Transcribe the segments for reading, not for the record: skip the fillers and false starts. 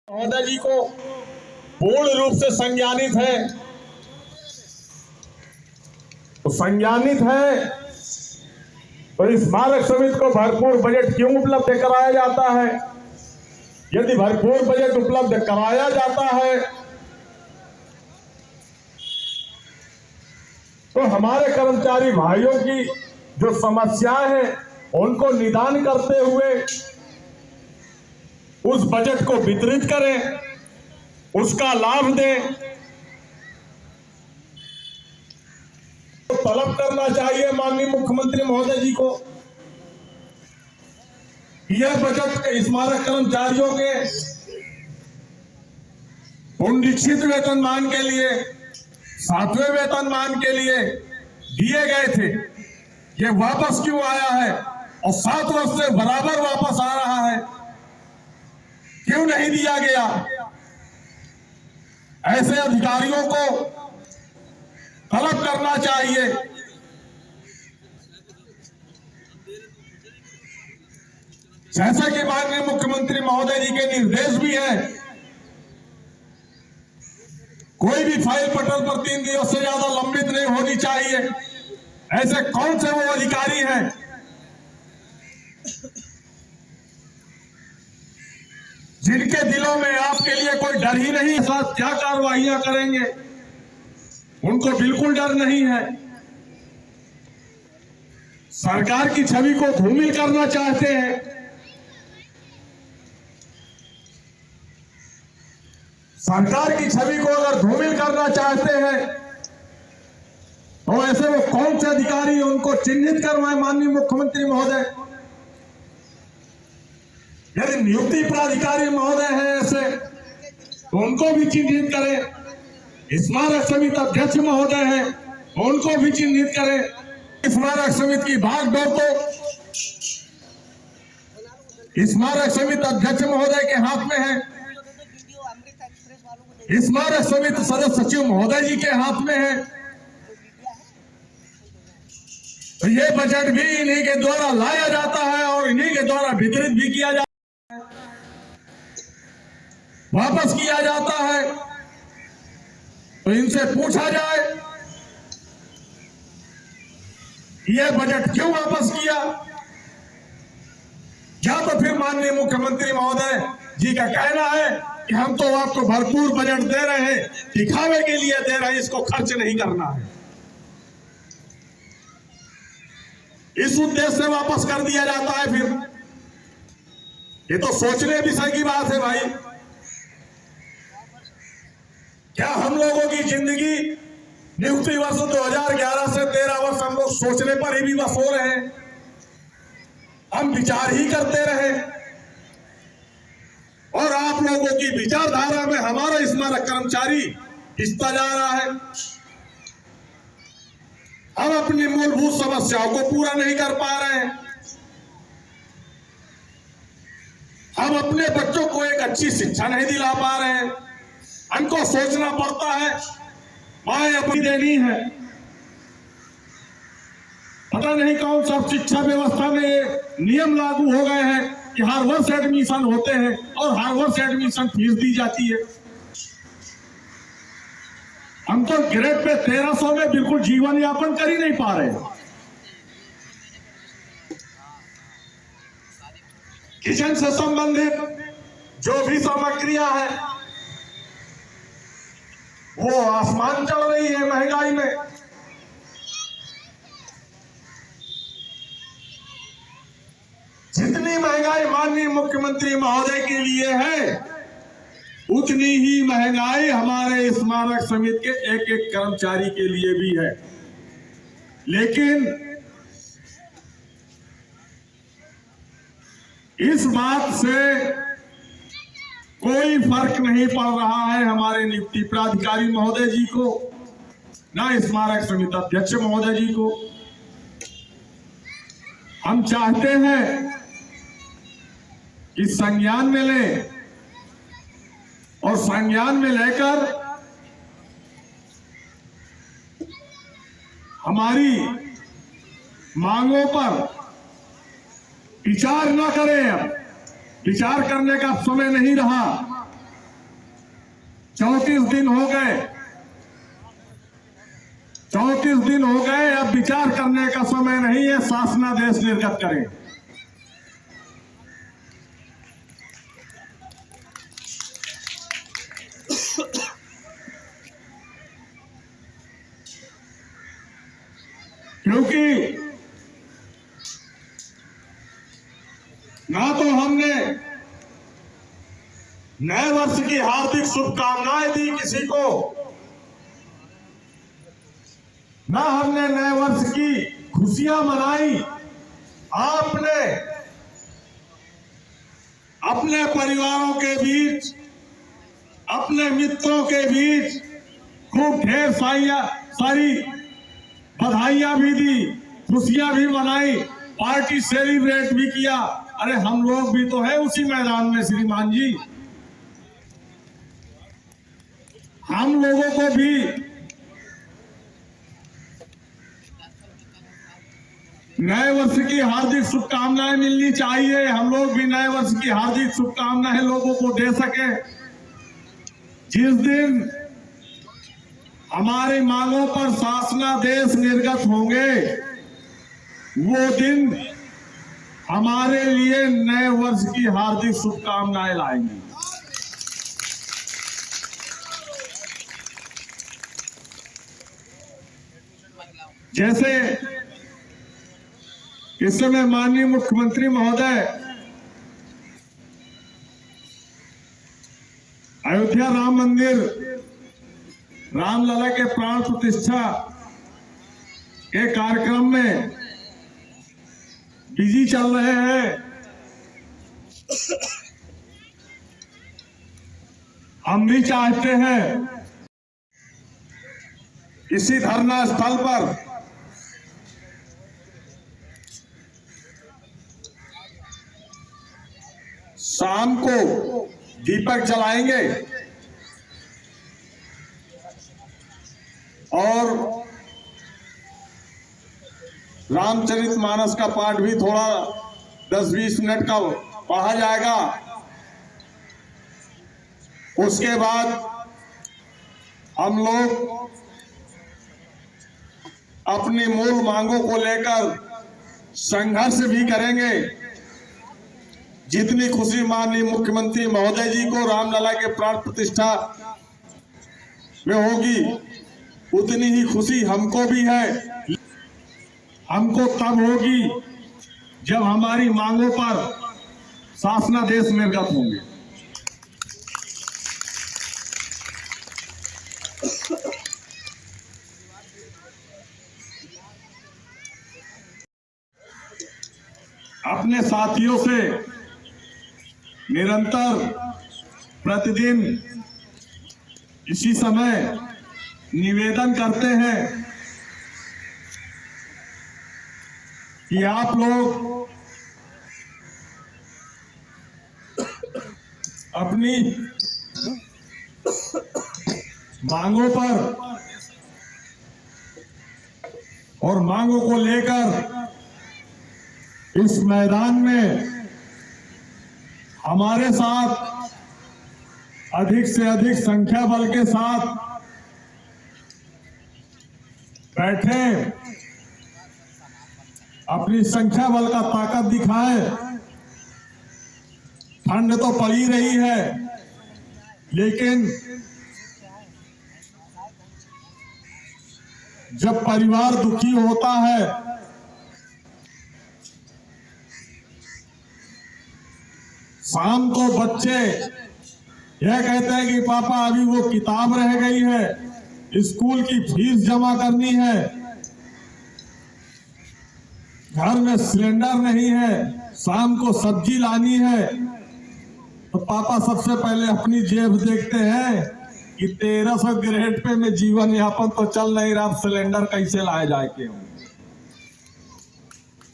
महोदय जी को पूर्ण रूप से संज्ञानित है, तो संज्ञानित है तो इस स्मारक समिति को भरपूर बजट क्यों उपलब्ध कराया जाता है? यदि भरपूर बजट उपलब्ध कराया जाता है तो हमारे कर्मचारी भाइयों की जो समस्याएं हैं उनको निदान करते हुए उस बजट को वितरित करें, उसका लाभ दें। तो तलब करना चाहिए माननीय मुख्यमंत्री महोदय जी को, यह बजट स्मारक कर्मचारियों के पुनरीक्षित वेतनमान के लिए, 7वें वेतनमान के लिए दिए गए थे, ये वापस क्यों आया है? और 7 वर्ष से बराबर वापस आ रहा है, क्यों नहीं दिया गया? ऐसे अधिकारियों को तलब करना चाहिए। जैसा कि माननीय मुख्यमंत्री महोदय जी के निर्देश भी है, कोई भी फाइल पटल पर 3 दिवस से ज्यादा लंबित नहीं होनी चाहिए। ऐसे कौन से वो अधिकारी हैं जिनके दिलों में आपके लिए कोई डर ही नहीं, साथ क्या कार्रवाइयां करेंगे उनको बिल्कुल डर नहीं है। सरकार की छवि को धूमिल करना चाहते हैं। सरकार की छवि को अगर धूमिल करना चाहते हैं तो ऐसे वो कौन से अधिकारी उनको चिन्हित करवाएं माननीय मुख्यमंत्री महोदय। यदि नियुक्ति प्राधिकारी महोदय हैं ऐसे तो उनको भी चिन्हित करें। स्मारक समिति अध्यक्ष महोदय हैं उनको भी चिन्हित करें। स्मारक समिति की भागदौड़ तो स्मारक समिति अध्यक्ष महोदय के हाथ में है, स्मारक समिति सदस्य सचिव महोदय जी के हाथ में है। तो ये बजट भी इन्हीं के द्वारा लाया जाता है और इन्हीं के द्वारा वितरित भी किया जाता है, वापस किया जाता है। तो इनसे पूछा जाए ये बजट क्यों वापस किया, या तो फिर माननीय मुख्यमंत्री महोदय जी का कहना है कि हम तो आपको भरपूर बजट दे रहे हैं, दिखावे के लिए दे रहे हैं, इसको खर्च नहीं करना है, इस उद्देश्य से वापस कर दिया जाता है। फिर ये तो सोचने विषय की बात है भाई। क्या हम लोगों की जिंदगी नियुक्ति वर्ष 2011 से 13 वर्ष हम लोग सोचने पर ही भी बस हो रहे हैं, हम विचार ही करते रहे और आप लोगों की विचारधारा में हमारा स्मारक कर्मचारी हिस्सा जा रहा है। हम अपनी मूलभूत समस्याओं को पूरा नहीं कर पा रहे हैं, हम अपने बच्चों को एक अच्छी शिक्षा नहीं दिला पा रहे हैं। हमको सोचना पड़ता है माए अपनी देनी है। पता नहीं कौन सा शिक्षा व्यवस्था में नियम लागू हो गए हैं कि हर वर्ष एडमिशन होते हैं और हर वर्ष एडमिशन फीस दी जाती है। हम तो ग्रेड पे 1300 में बिल्कुल जीवन यापन कर ही नहीं पा रहे। किचन से संबंधित जो भी सामग्रियां हैं वो आसमान चढ़ रही है महंगाई में। जितनी महंगाई माननीय मुख्यमंत्री महोदय के लिए है उतनी ही महंगाई हमारे स्मारक समिति के एक एक कर्मचारी के लिए भी है। लेकिन इस बात से कोई फर्क नहीं पड़ रहा है हमारे नियुक्ति प्राधिकारी महोदय जी को, ना स्मारक समिति अध्यक्ष महोदय जी को। हम चाहते हैं कि संज्ञान में लें और संज्ञान में लेकर हमारी मांगों पर विचार न करें। अब विचार करने का समय नहीं रहा। 34 दिन हो गए, 34 दिन हो गए। अब विचार करने का समय नहीं है। शासनादेश निर्गत करें। क्योंकि ना तो हमने नए वर्ष की हार्दिक शुभकामनाएं दी किसी को, ना हमने नए वर्ष की खुशियां मनाई। आपने अपने परिवारों के बीच, अपने मित्रों के बीच खूब ढेर सारी बधाइयां भी दी, खुशियां भी मनाई, पार्टी सेलिब्रेट भी किया। अरे हम लोग भी तो हैं उसी मैदान में श्रीमान जी। हम लोगों को भी नए वर्ष की हार्दिक शुभकामनाएं मिलनी चाहिए। हम लोग भी नए वर्ष की हार्दिक शुभकामनाएं लोगों को दे सके। जिस दिन हमारी मांगों पर शासनादेश निर्गत होंगे, वो दिन हमारे लिए नए वर्ष की हार्दिक शुभकामनाएं लाएंगी। जैसे इस समय माननीय मुख्यमंत्री महोदय अयोध्या राम मंदिर, रामलला के प्राण प्रतिष्ठा के कार्यक्रम में बिजी चल रहे हैं। हम भी चाहते हैं इसी धरना स्थल पर शाम को दीपक जलाएंगे और रामचरितमानस का पाठ भी थोड़ा 10-20 मिनट का पढ़ा जाएगा। उसके बाद हम लोग अपनी मूल मांगों को लेकर संघर्ष भी करेंगे। जितनी खुशी माननीय मुख्यमंत्री महोदय जी को रामलला के प्राण प्रतिष्ठा में होगी, उतनी ही खुशी हमको भी है। हमको तब होगी जब हमारी मांगों पर शासनादेश निर्गत होंगे। अपने साथियों से निरंतर प्रतिदिन इसी समय निवेदन करते हैं कि आप लोग अपनी मांगों पर और मांगों को लेकर इस मैदान में हमारे साथ अधिक से अधिक संख्या बल के साथ बैठे, अपनी संख्या बल का ताकत दिखाए। ठंड तो पड़ी रही है, लेकिन जब परिवार दुखी होता है शाम को बच्चे यह कहते हैं कि पापा अभी वो किताब रह गई है, स्कूल की फीस जमा करनी है, घर में सिलेंडर नहीं है, शाम को सब्जी लानी है। तो पापा सबसे पहले अपनी जेब देखते हैं कि 1300 ग्रेड पे में जीवन यापन तो चल नहीं रहा, सिलेंडर कैसे लाए जाए के।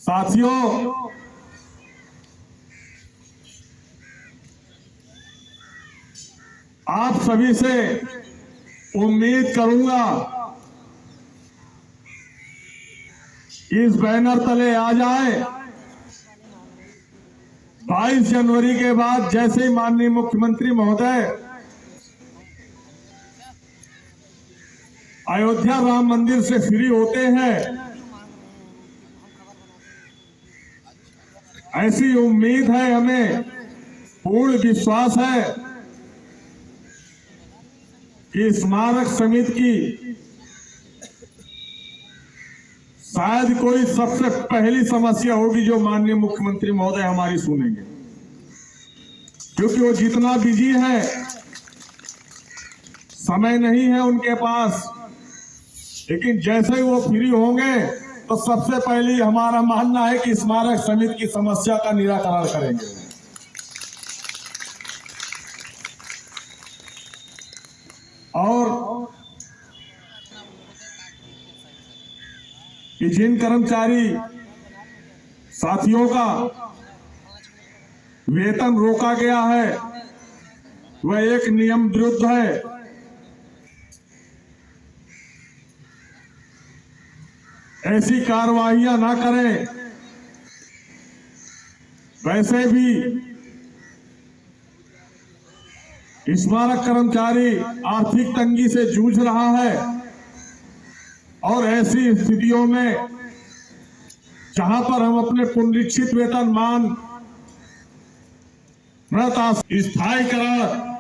साथियों, आप सभी से उम्मीद करूंगा इस बैनर तले आ जाए। 22 जनवरी के बाद जैसे ही माननीय मुख्यमंत्री महोदय अयोध्या राम मंदिर से फ्री होते हैं, ऐसी उम्मीद है, हमें पूर्ण विश्वास है कि स्मारक समिति की शायद कोई सबसे पहली समस्या होगी जो माननीय मुख्यमंत्री महोदय हमारी सुनेंगे, क्योंकि वो जितना बिजी है, समय नहीं है उनके पास। लेकिन जैसे ही वो फ्री होंगे तो सबसे पहले हमारा मानना है कि स्मारक समिति की समस्या का निराकरण करेंगे। और कि जिन कर्मचारी साथियों का वेतन रोका गया है वह एक नियम विरुद्ध है। ऐसी कार्रवाइयां ना करें। वैसे भी स्मारक कर्मचारी आर्थिक तंगी से जूझ रहा है और ऐसी स्थितियों में जहां पर हम अपने पुनरीक्षित वेतनमान स्थायीकरण